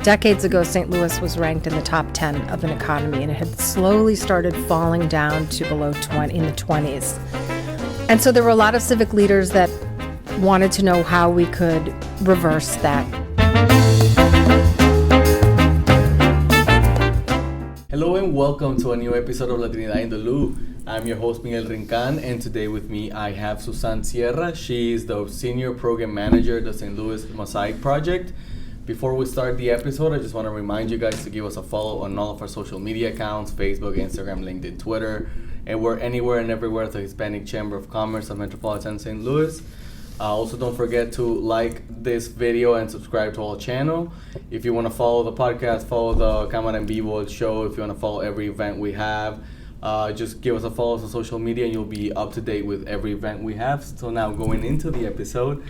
Decades ago, St. Louis was ranked in the top 10 of an economy, and it had slowly started falling down to below 20 in the 20s. And so there were a lot of civic leaders that wanted to know how we could reverse that. Hello and welcome to a new episode of Latinidad in the Lou. I'm your host Miguel Rincan, and today with me I have Suzanne Sierra. She is the Senior Program Manager at the St. Louis Mosaic Project. Before we start the episode, I just want to remind you guys to give us a follow on all of our social media accounts, Facebook, Instagram, LinkedIn, Twitter, and we're anywhere and everywhere at the Hispanic Chamber of Commerce of Metropolitan St. Louis. Also, don't forget to like this video and subscribe to our channel. If you want to follow the podcast, follow the Cámara en Vivo show. If you want to follow every event we have, just give us a follow on social media and you'll be up to date with every event we have. So now going into the episode.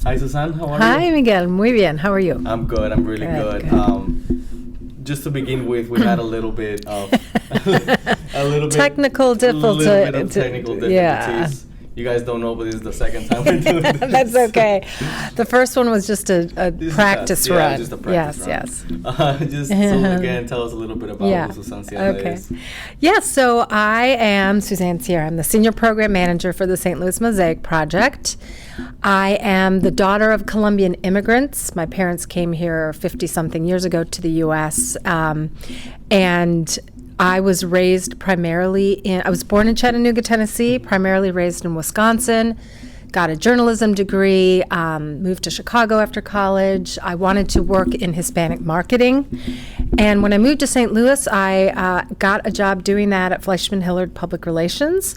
Hi, Suzanne. How are you? Hi, Miguel. Muy bien. How are you? I'm good. I'm really good. Just to begin with, we had a little bit of technical difficulties. Yeah. You guys don't know, but this is the second time we're doing this. That's okay. The first one was just a practice run. Yeah, just a practice run. Yes. Just so again, tell us a little bit about who Suzanne Sierra is. Yeah, so I am Suzanne Sierra. I'm the Senior Program Manager for the St. Louis Mosaic Project. I am the daughter of Colombian immigrants. My parents came here 50-something years ago to the U.S., and I was raised I was born in Chattanooga, Tennessee, primarily raised in Wisconsin, got a journalism degree, moved to Chicago after college. I wanted to work in Hispanic marketing. And when I moved to St. Louis, I got a job doing that at Fleishman-Hillard Public Relations.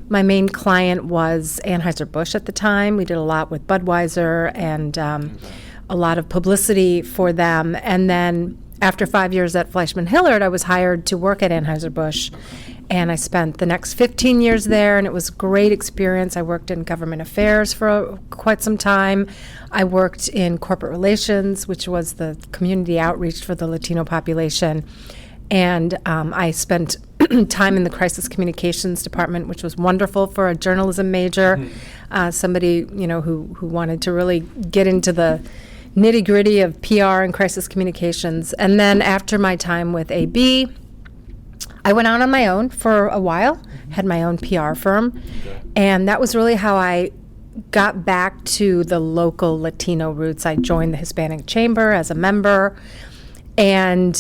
My main client was Anheuser-Busch at the time. We did a lot with Budweiser and a lot of publicity for them. And then after 5 years at Fleishman-Hillard, I was hired to work at Anheuser-Busch, and I spent the next 15 years there, and it was a great experience. I worked in government affairs for quite some time. I worked in corporate relations, which was the community outreach for the Latino population, and I spent time in the crisis communications department, which was wonderful for a journalism major, somebody who wanted to really get into the nitty-gritty of PR and crisis communications. And then after my time with AB, I went out on my own for a while, had my own PR firm, and that was really how I got back to the local Latino roots. I joined the Hispanic Chamber as a member, and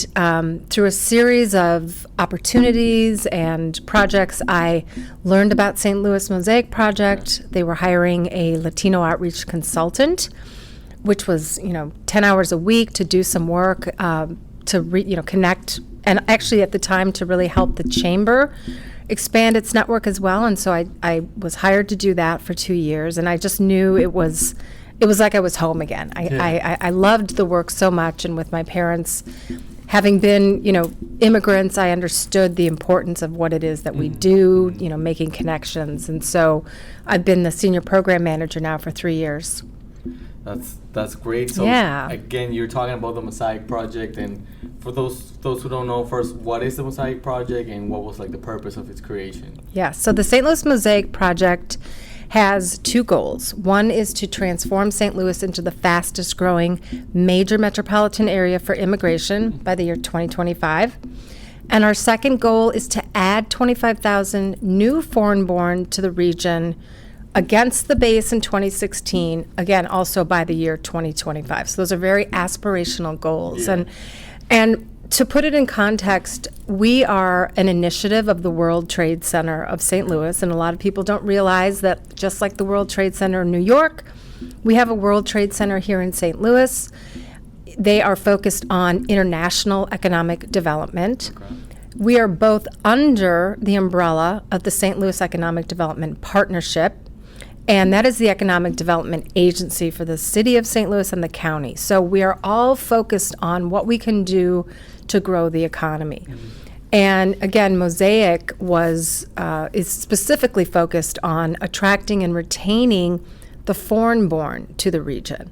through a series of opportunities and projects, I learned about St. Louis Mosaic Project. They were hiring a Latino outreach consultant, which was 10 hours a week to do some work to connect, and actually at the time to really help the chamber expand its network as well. And so I was hired to do that for 2 years, and I just knew it was like I was home again. I loved the work so much, and with my parents having been immigrants, I understood the importance of what it is that we do, making connections. And so I've been the senior program manager now for 3 years. That's great. So again, you're talking about the Mosaic Project, and for those who don't know, first, what is the Mosaic Project and what was the purpose of its creation? Yeah, so the St. Louis Mosaic Project has two goals. One is to transform St. Louis into the fastest growing major metropolitan area for immigration by the year 2025. And our second goal is to add 25,000 new foreign-born to the region against the base in 2016, again, also by the year 2025. So those are very aspirational goals. Yeah. And to put it in context, we are an initiative of the World Trade Center of St. Louis, and a lot of people don't realize that just like the World Trade Center in New York, we have a World Trade Center here in St. Louis. They are focused on international economic development. Okay. We are both under the umbrella of the St. Louis Economic Development Partnership, and that is the economic development agency for the city of St. Louis and the county. So we are all focused on what we can do to grow the economy. And again, Mosaic is specifically focused on attracting and retaining the foreign-born to the region.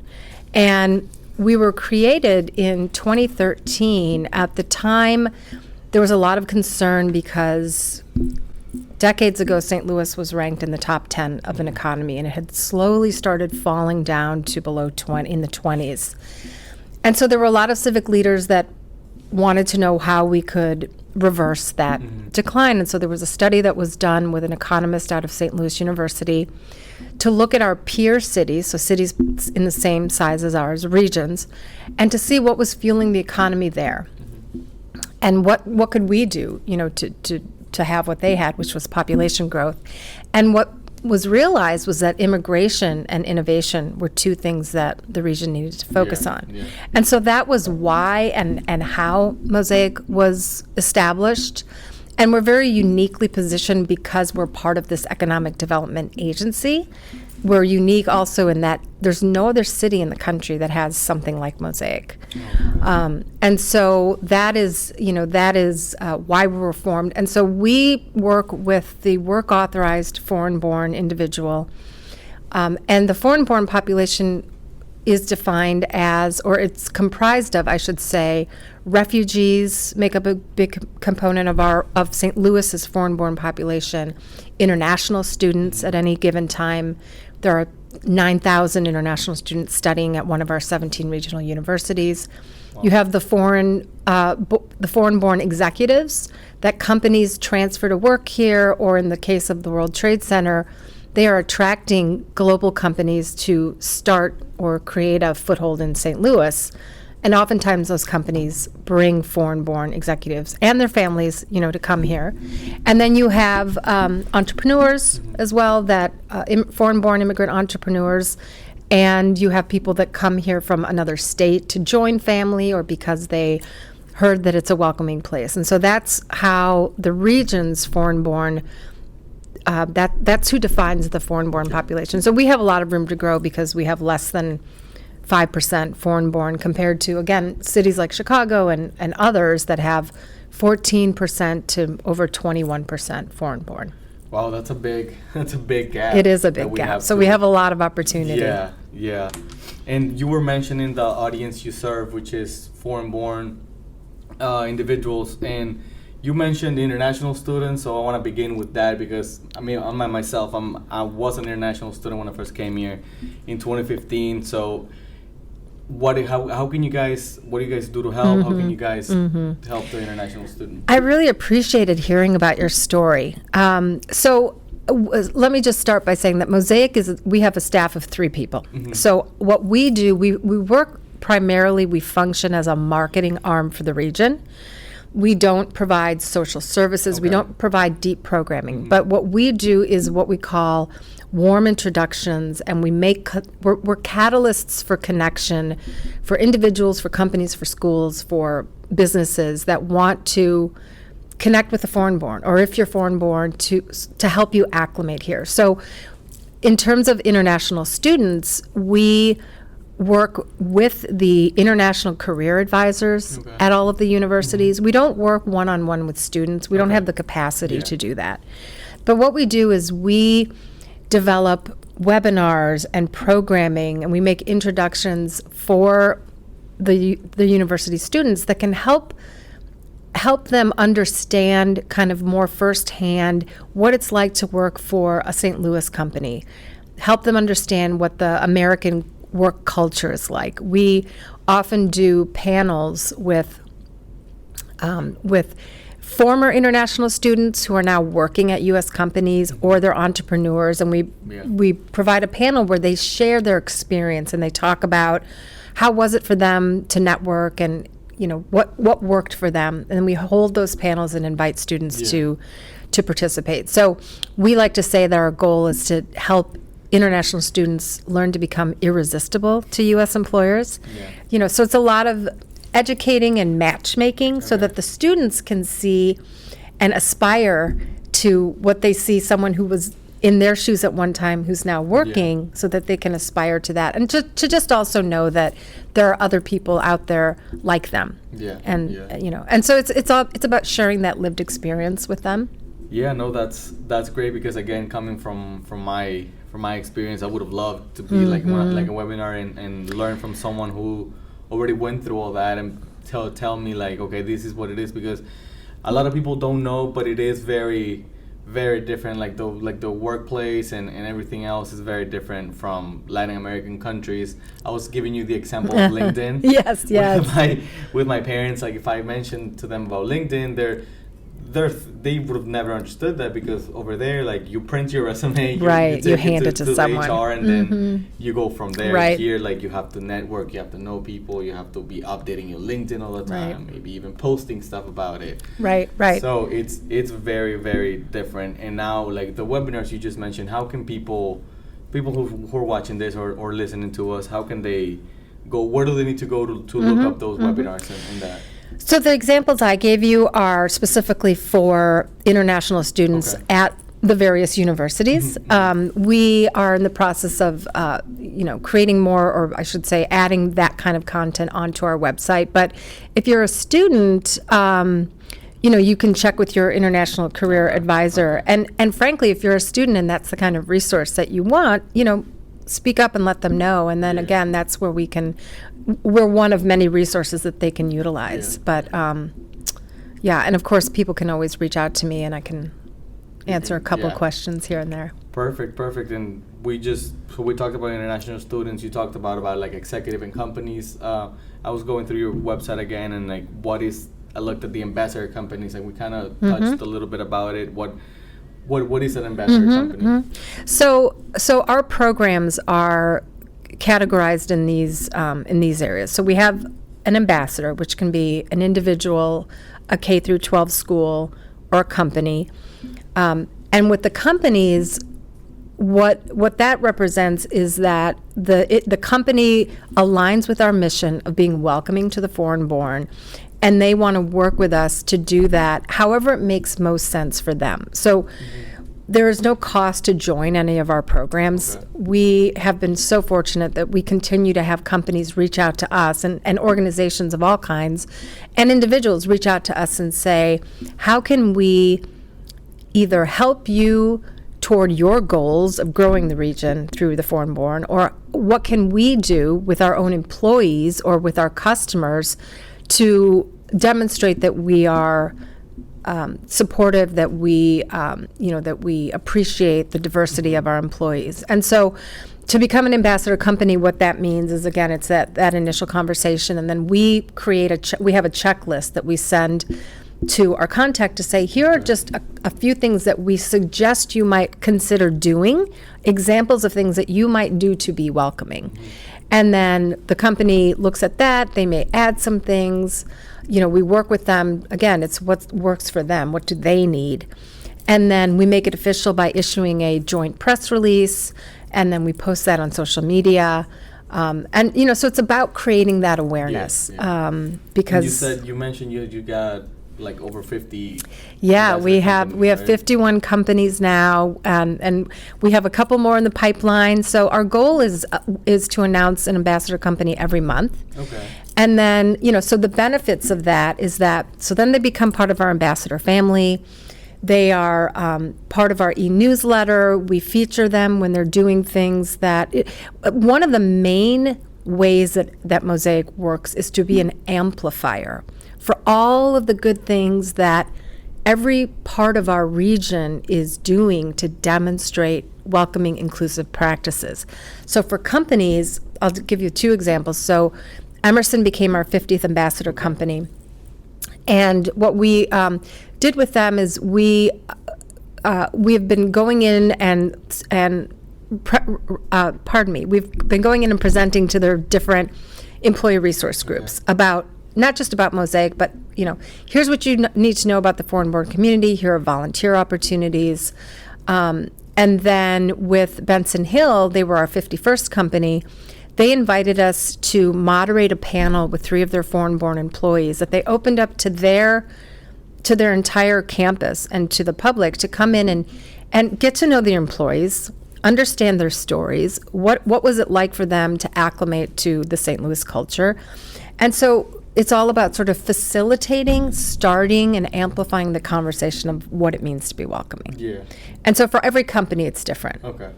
And we were created in 2013. At the time, there was a lot of concern because decades ago, St. Louis was ranked in the top 10 of an economy, and it had slowly started falling down to below 20 in the 20s. And so there were a lot of civic leaders that wanted to know how we could reverse that decline. And so there was a study that was done with an economist out of St. Louis University to look at our peer cities, so cities in the same size as ours, regions, and to see what was fueling the economy there. And what could we do, to have what they had, which was population growth. And what was realized was that immigration and innovation were two things that the region needed to focus on. Yeah. And so that was why and how Mosaic was established. And we're very uniquely positioned because we're part of this economic development agency. We're unique also in that there's no other city in the country that has something like Mosaic. And so that is why we were formed. And so we work with the work authorized foreign-born individual. And the foreign-born population is defined as, or it's comprised of, I should say, refugees make up a big component of St. Louis's foreign-born population, international students at any given time. There are 9,000 international students studying at one of our 17 regional universities. Wow. You have the foreign-born executives that companies transfer to work here, or in the case of the World Trade Center, they are attracting global companies to start or create a foothold in St. Louis. And oftentimes those companies bring foreign-born executives and their families, to come here. And then you have entrepreneurs as well, that foreign-born immigrant entrepreneurs. And you have people that come here from another state to join family or because they heard that it's a welcoming place. And so that's how the region's foreign-born, that's who defines the foreign-born population. So we have a lot of room to grow because we have less than 5% foreign-born compared to, again, cities like Chicago and others that have 14% to over 21% foreign-born. Wow, that's a big gap. It is a big gap. So we have a lot of opportunity. Yeah. And you were mentioning the audience you serve, which is foreign-born individuals, and you mentioned international students, so I want to begin with that because I was an international student when I first came here in 2015. So what do you guys do to help? How can you guys help the international student? I really appreciated hearing about your story. Let me just start by saying that Mosaic we have a staff of 3 people. So what we do, we work primarily, we function as a marketing arm for the region. We don't provide social services. Okay. We don't provide deep programming. But what we do is what we call warm introductions, and we're catalysts for connection for individuals, for companies, for schools, for businesses that want to connect with the foreign-born, or if you're foreign-born, to help you acclimate here. So in terms of international students, we work with the international career advisors at all of the universities. We don't work one-on-one with students. We don't have the capacity to do that. But what we do is we develop webinars and programming, and we make introductions for the university students that can help them understand kind of more firsthand what it's like to work for a St. Louis company, help them understand what the American work culture is like. We often do panels with former international students who are now working at U.S. companies, or they're entrepreneurs, and we provide a panel where they share their experience and they talk about how was it for them to network and what worked for them, and we hold those panels and invite students to participate. So we like to say that our goal is to help international students learn to become irresistible to U.S. employers. So it's a lot of educating and matchmaking so that the students can see and aspire to what they see someone who was in their shoes at one time who's now working, so that they can aspire to that, and to just also know that there are other people out there like them. And so it's about sharing that lived experience with them. That's great, because again, coming from my experience, I would have loved to be like a webinar and learn from someone who already went through all that and tell me like, okay, this is what it is, because a lot of people don't know, but it is very very different. Like the workplace and everything else is very different from Latin American countries. I was giving you the example of LinkedIn. Yes. With my parents, like if I mentioned to them about LinkedIn, they would have never understood that, because over there, like you print your resume, you hand it to someone, the HR, and then you go from there. Right. Here, like you have to network, you have to know people, you have to be updating your LinkedIn all the time, maybe even posting stuff about it. Right. So it's very, very different. And now, like the webinars you just mentioned, how can people who are watching this or listening to us, how can they go? Where do they need to go to look up those webinars and that? So the examples I gave you are specifically for international students at the various universities. We are in the process of, creating more, or I should say, adding that kind of content onto our website. But if you're a student, you can check with your international career advisor. And frankly, if you're a student and that's the kind of resource that you want, speak up and let them know. And then again, that's where we're one of many resources that they can utilize. But and of course, people can always reach out to me and I can answer a couple questions here and there. Perfect. And we talked about international students. You talked about like executive and companies. I was going through your website again, and like I looked at the ambassador companies, and we kind of touched a little bit about it. What is an ambassador company? So our programs are categorized in these areas. So we have an ambassador, which can be an individual, a K through 12 school, or a company. And with the companies, what that represents is that the company aligns with our mission of being welcoming to the foreign-born, and they want to work with us to do that however it makes most sense for them. So there is no cost to join any of our programs. Okay. We have been so fortunate that we continue to have companies reach out to us, and organizations of all kinds, and individuals reach out to us and say, how can we either help you toward your goals of growing the region through the foreign-born, or what can we do with our own employees or with our customers to demonstrate that we are supportive, that we appreciate the diversity of our employees. And so to become an ambassador company, what that means is, again, it's that initial conversation, and then we we have a checklist that we send to our contact to say, here are just a few things that we suggest you might consider doing, examples of things that you might do to be welcoming. And then the company looks at that, they may add some things, we work with them. Again, it's what works for them, what do they need? And then we make it official by issuing a joint press release, and then we post that on social media. So it's about creating that awareness. Because you mentioned you got like over 50. Yeah, we have 51 companies now, and we have a couple more in the pipeline. So our goal is to announce an ambassador company every month. Okay. And then, so the benefits of that is that, so then they become part of our ambassador family. They are part of our e-newsletter. We feature them when they're doing things one of the main ways that Mosaic works is to be an amplifier for all of the good things that every part of our region is doing to demonstrate welcoming, inclusive practices. So for companies, I'll give you two examples. So Emerson became our 50th ambassador company. And what we did with them is we have been going in we've been going in and presenting to their different employee resource groups about, not just about Mosaic, but here's what you need to know about the foreign-born community. Here are volunteer opportunities. And then with Benson Hill, they were our 51st company. They invited us to moderate a panel with 3 of their foreign-born employees that they opened up to their entire campus and to the public to come in and get to know the employees, understand their stories. What was it like for them to acclimate to the St. Louis culture? And so it's all about sort of facilitating, starting, and amplifying the conversation of what it means to be welcoming. Yeah. And so for every company, it's different. Okay.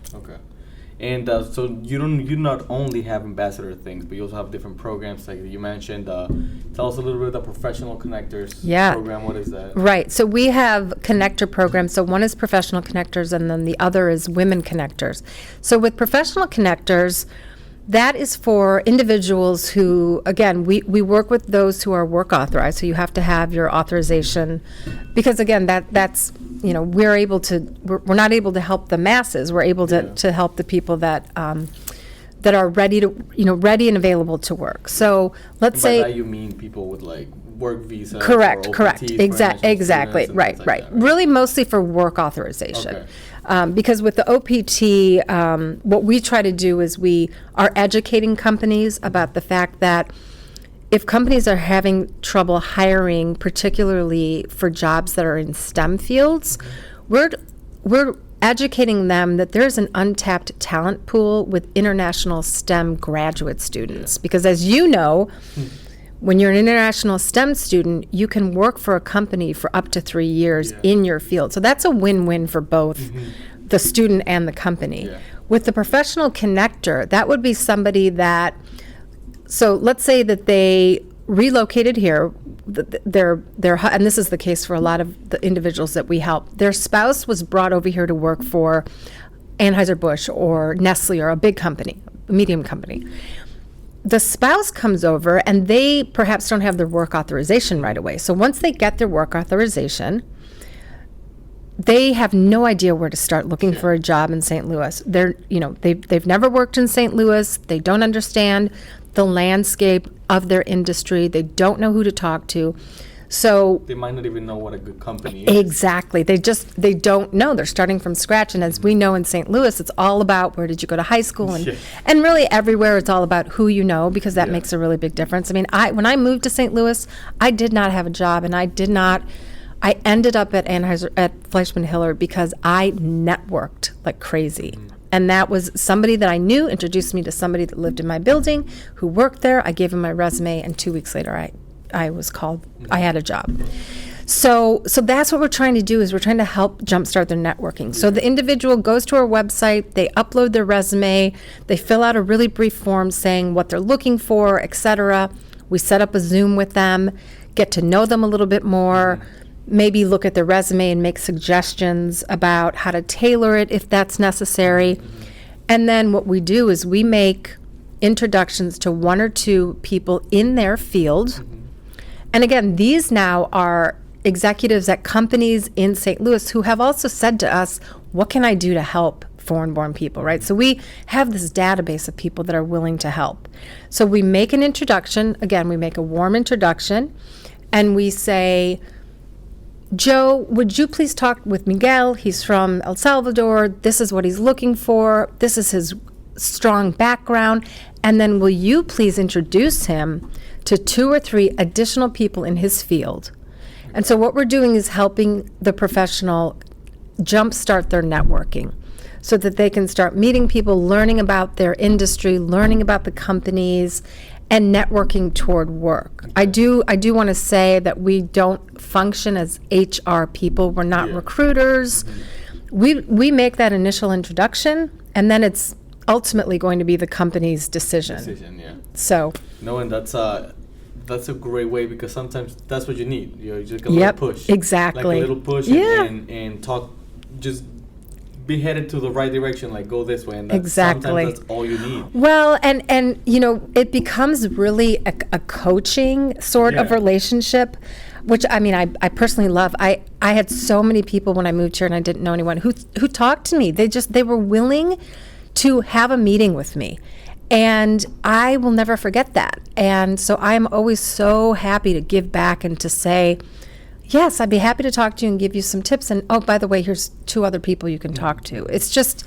And so you not only have ambassador things, but you also have different programs like you mentioned. Tell us a little bit about the Professional Connectors program. What is that? Right. So we have connector programs. So one is Professional Connectors, and then the other is Women Connectors. So with Professional Connectors, that is for individuals who, again, we work with those who are work authorized. So you have to have your authorization, because again, that's we're not able to help the masses. We're able to help the people that are ready and available to work. So let's say. By that you mean people with like work visa. Correct. Exactly. Students, Right. Like that, right. Really, mostly for work authorization. Okay. Because with the OPT, what we try to do is we are educating companies about the fact that if companies are having trouble hiring, particularly for jobs that are in STEM fields, we're educating them that there's an untapped talent pool with international STEM graduate students. Because as you know, when you're an international STEM student, you can work for a company for up to 3 years in your field. So that's a win-win for both the student and the company. Yeah. With the Professional Connector, that would be somebody that, so let's say that they relocated here, and this is the case for a lot of the individuals that we help, their spouse was brought over here to work for Anheuser-Busch or Nestle or a big company, a medium company. The spouse comes over and they perhaps don't have their work authorization right away. So once they get their work authorization, they have no idea where to start looking for a job in St. Louis. They've never worked in St. Louis. They don't understand the landscape of their industry. They don't know who to talk to. So they might not even know what a good company is. Exactly. They don't know. They're starting from scratch. And as we know in St. Louis, it's all about where did you go to high school, and really everywhere it's all about who you know, because that makes a really big difference. I mean, when I moved to St. Louis, I did not have a job, and I ended up at Fleischman Hillard because I networked like crazy. And that was somebody that I knew introduced me to somebody that lived in my building who worked there. I gave him my resume, and 2 weeks later I was called. I had a job. So that's what we're trying to do, is we're trying to help jumpstart their networking. So the individual goes to our website, they upload their resume, they fill out a really brief form saying what they're looking for, etc. We set up a Zoom with them, get to know them a little bit more, maybe look at their resume and make suggestions about how to tailor it if that's necessary. And then what we do is we make introductions to 1 or 2 people in their field. And again, these now are executives at companies in St. Louis who have also said to us, what can I do to help foreign-born people, right? So we have this database of people that are willing to help. So we make an introduction. Again, we make a warm introduction, and we say, Joe, would you please talk with Miguel? He's from El Salvador. This is what he's looking for. This is his strong background. And then will you please introduce him to 2 or 3 additional people in his field? And so what we're doing is helping the professional jumpstart their networking so that they can start meeting people, learning about their industry, learning about the companies, and networking toward work. I do want to say that we don't function as HR people. We're not recruiters. We make that initial introduction, and then it's ultimately going to be the company's decision. So. No, and that's a great way, because sometimes that's what you need. You just a little push. Exactly. Like a little push and talk, just be headed to the right direction, like go this way, and sometimes that's all you need. Well, and it becomes really a coaching sort of relationship, which I personally love. I had so many people when I moved here and I didn't know anyone who talked to me. They were willing to have a meeting with me, and I will never forget that. And so I'm always so happy to give back and to say, yes, I'd be happy to talk to you and give you some tips. And, oh, by the way, here's 2 other people you can talk to. It's just,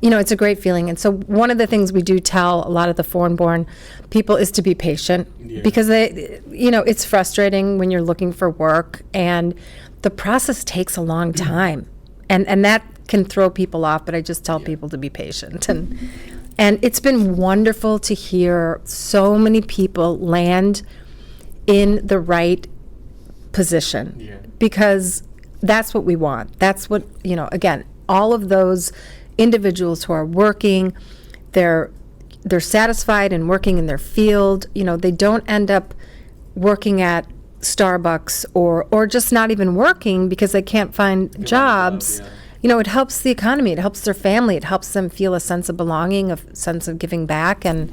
it's a great feeling. And so one of the things we do tell a lot of the foreign-born people is to be patient, because it's frustrating when you're looking for work, and the process takes a long time. And that can throw people off, but I just tell people to be patient. And it's been wonderful to hear so many people land in the right position, because that's what we want. That's what, again, all of those individuals who are working, they're satisfied and working in their field. They don't end up working at Starbucks or just not even working because they can't find jobs. It helps the economy. It helps their family. It helps them feel a sense of belonging, a sense of giving back, and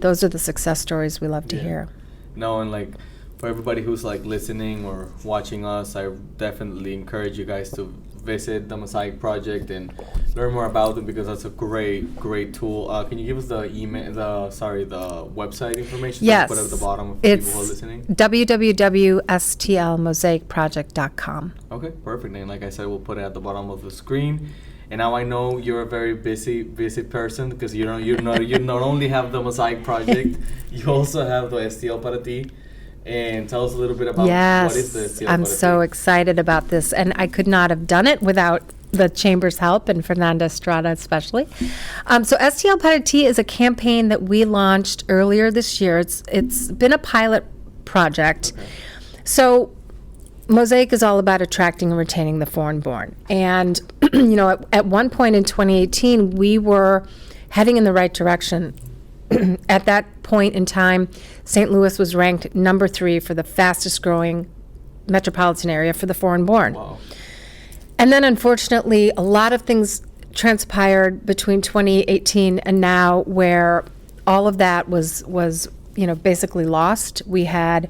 those are the success stories we love to hear. No, and like for everybody who's like listening or watching us, I definitely encourage you guys to visit the Mosaic Project and learn more about them, because that's a great tool. Can you give us the website information? Yes. Put it at the bottom of it's people who are listening. www.stlmosaicproject.com. Okay, perfect. And like I said, we'll put it at the bottom of the screen. And now I know you're a very busy person, because you not only have the Mosaic Project, you also have the STL Para Ti. And tell us a little bit about what is the STL I'm Para Ti. so excited about this, and I could not have done it without the Chamber's help, and Fernanda Estrada especially. So STL Para Ti is a campaign that we launched earlier this year. It's been a pilot project. Okay. So Mosaic is all about attracting and retaining the foreign-born. And, at one point in 2018, we were heading in the right direction. At that point in time, St. Louis was ranked number 3 for the fastest-growing metropolitan area for the foreign-born. Wow. And then, unfortunately, a lot of things transpired between 2018 and now, where all of that was basically lost. We had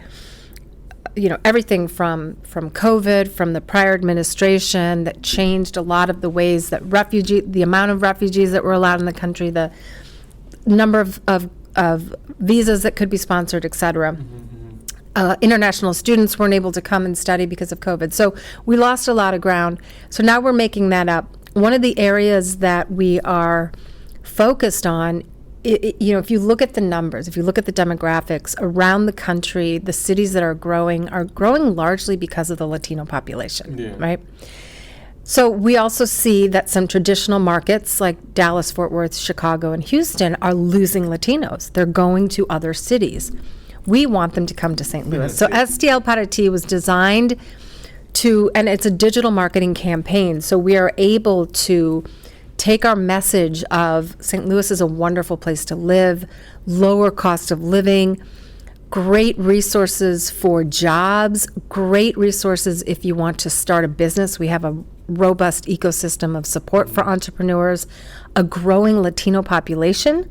everything from COVID, from the prior administration that changed a lot of the ways that the amount of refugees that were allowed in the country, the number of visas that could be sponsored, et cetera. International students weren't able to come and study because of COVID. So we lost a lot of ground. So now we're making that up. One of the areas that we are focused on, if you look at the numbers, if you look at the demographics around the country, the cities that are growing largely because of the Latino population, right? So we also see that some traditional markets like Dallas, Fort Worth, Chicago, and Houston are losing Latinos. They're going to other cities. We want them to come to St. Louis. So STL Para Ti was designed and it's a digital marketing campaign, so we are able to take our message of St. Louis is a wonderful place to live, lower cost of living, great resources for jobs, great resources if you want to start a business. We have a robust ecosystem of support for entrepreneurs, a growing Latino population,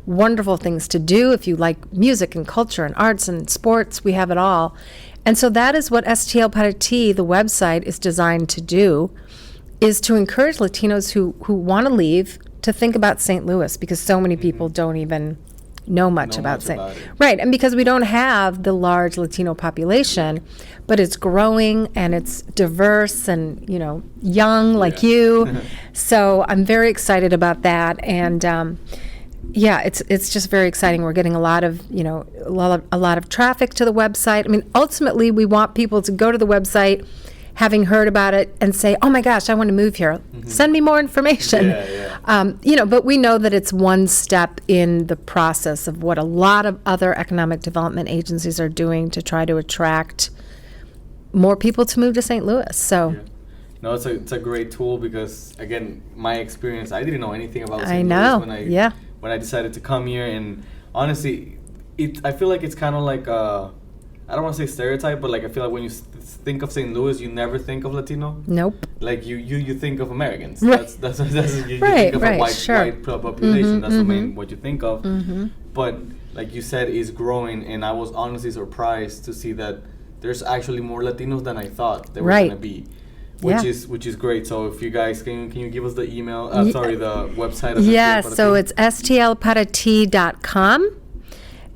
wonderful things to do. If you like music and culture and arts and sports, we have it all. And so that is what STL Para Ti, the website, is designed to do, is to encourage Latinos who want to leave to think about St. Louis, because so many people don't even know much about St. Louis. Right, and because we don't have the large Latino population, but it's growing and it's diverse and, young like you. So I'm very excited about that. And it's just very exciting. We're getting a lot of traffic to the website. I mean, ultimately, we want people to go to the website, having heard about it, and say, "Oh my gosh, I want to move here. Send me more information." But we know that it's one step in the process of what a lot of other economic development agencies are doing to try to attract more people to move to St. Louis. So. Yeah. No, it's a great tool, because again, my experience, I didn't know anything about St. I know. Louis when I decided to come here, and honestly, I feel like it's kind of like I don't want to say stereotype, but like I feel like when you think of St. Louis, you never think of Latino. Nope. Like you think of Americans. Right. That's you think of a white population. That's what you think of. But like you said, it's growing, and I was honestly surprised to see that there's actually more Latinos than I thought there were going to be. Which is great. So if you guys can you give us the email? The website. Of so it's stlparati.com,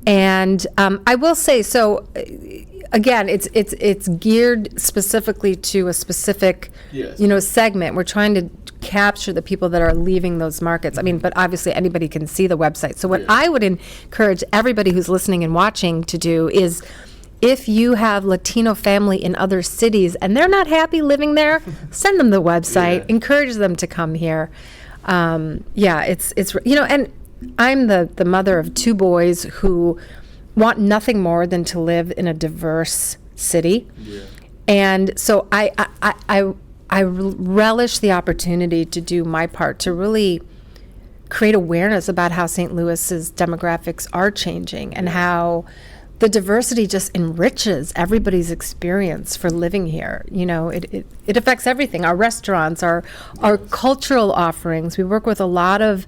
and I will say, so again, it's geared specifically to a specific segment. We're trying to capture the people that are leaving those markets. I mean, but obviously anybody can see the website. So what I would encourage everybody who's listening and watching to do is, if you have Latino family in other cities and they're not happy living there, send them the website, encourage them to come here. It's and I'm the mother of 2 boys who want nothing more than to live in a diverse city. And so I relish the opportunity to do my part to really create awareness about how St. Louis's demographics are changing and how the diversity just enriches everybody's experience for living here. You know, it affects everything. Our restaurants, our cultural offerings. We work with a lot of,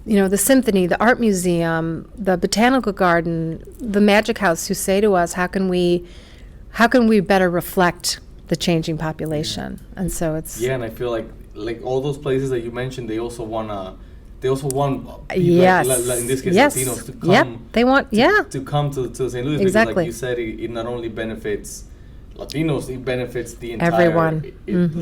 you know, the symphony, the art museum, the botanical garden, the magic house, who say to us, how can we better reflect the changing population? And so it's and I feel like all those places that you mentioned, they also want yes. in this case, yes. Latinos to come. Yep. They want to come to St. Louis, exactly. because like you said, it not only benefits Latinos, it benefits the entire everyone.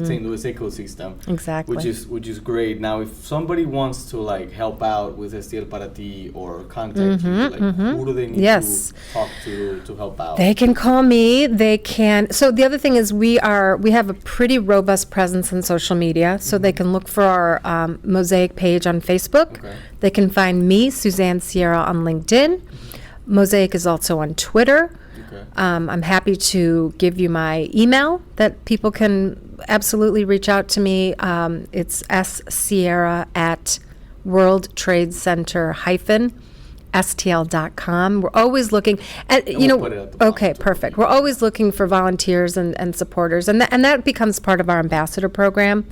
St. Louis ecosystem. Exactly. Which is great. Now, if somebody wants to like help out with STL Para Ti or contact you, like who do they need to talk to help out? They can call me. They can. So the other thing is we have a pretty robust presence on social media. So they can look for our Mosaic page on Facebook. Okay. They can find me, Suzanne Sierra, on LinkedIn. Mosaic is also on Twitter. Okay. I'm happy to give you my email that people can absolutely reach out to me. It's sierra@worldtradecenter-stl.com. We're always looking at, And we'll put it at the bottom okay, too. perfect. We're always looking for volunteers and supporters. And that becomes part of our ambassador program.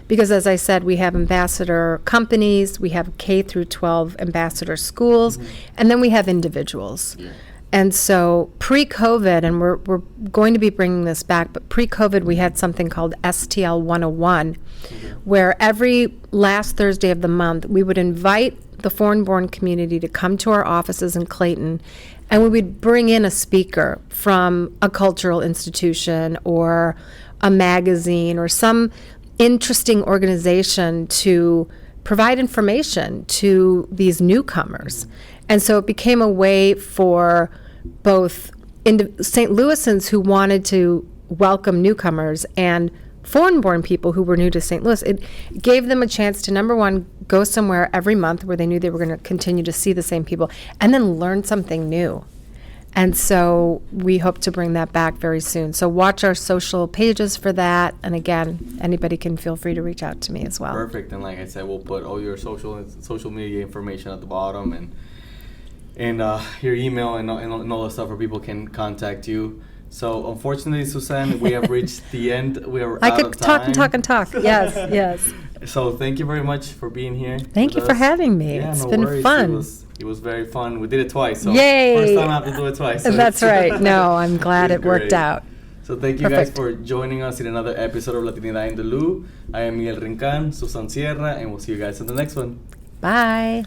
Because as I said, we have ambassador companies, we have K through 12 ambassador schools, and then we have individuals. Yeah. And so pre-COVID, and we're going to be bringing this back, but pre-COVID we had something called STL 101, where every last Thursday of the month we would invite the foreign-born community to come to our offices in Clayton, and we would bring in a speaker from a cultural institution or a magazine or some interesting organization to provide information to these newcomers. And so it became a way for both St. Louisans who wanted to welcome newcomers and foreign-born people who were new to St. Louis. It gave them a chance to, number one, go somewhere every month where they knew they were going to continue to see the same people, and then learn something new. And so we hope to bring that back very soon. So watch our social pages for that. And again, anybody can feel free to reach out to me as well. Perfect. And like I said, we'll put all your social media information at the bottom and your email and all the stuff where people can contact you. So unfortunately, Suzanne, we have reached the end. We are out of time. I could talk and talk. Yes, yes. So thank you very much for being here. Thank you for having me. Yeah, it's no been worries. fun. It was very fun. We did it twice. So Yay! First time I have to do it twice. So That's right. No, I'm glad it worked great. out. So thank you guys Perfect. for joining us in another episode of Latinidad in the Lou. I am Miguel Rincan, Suzanne Sierra, and we'll see you guys in the next one. Bye.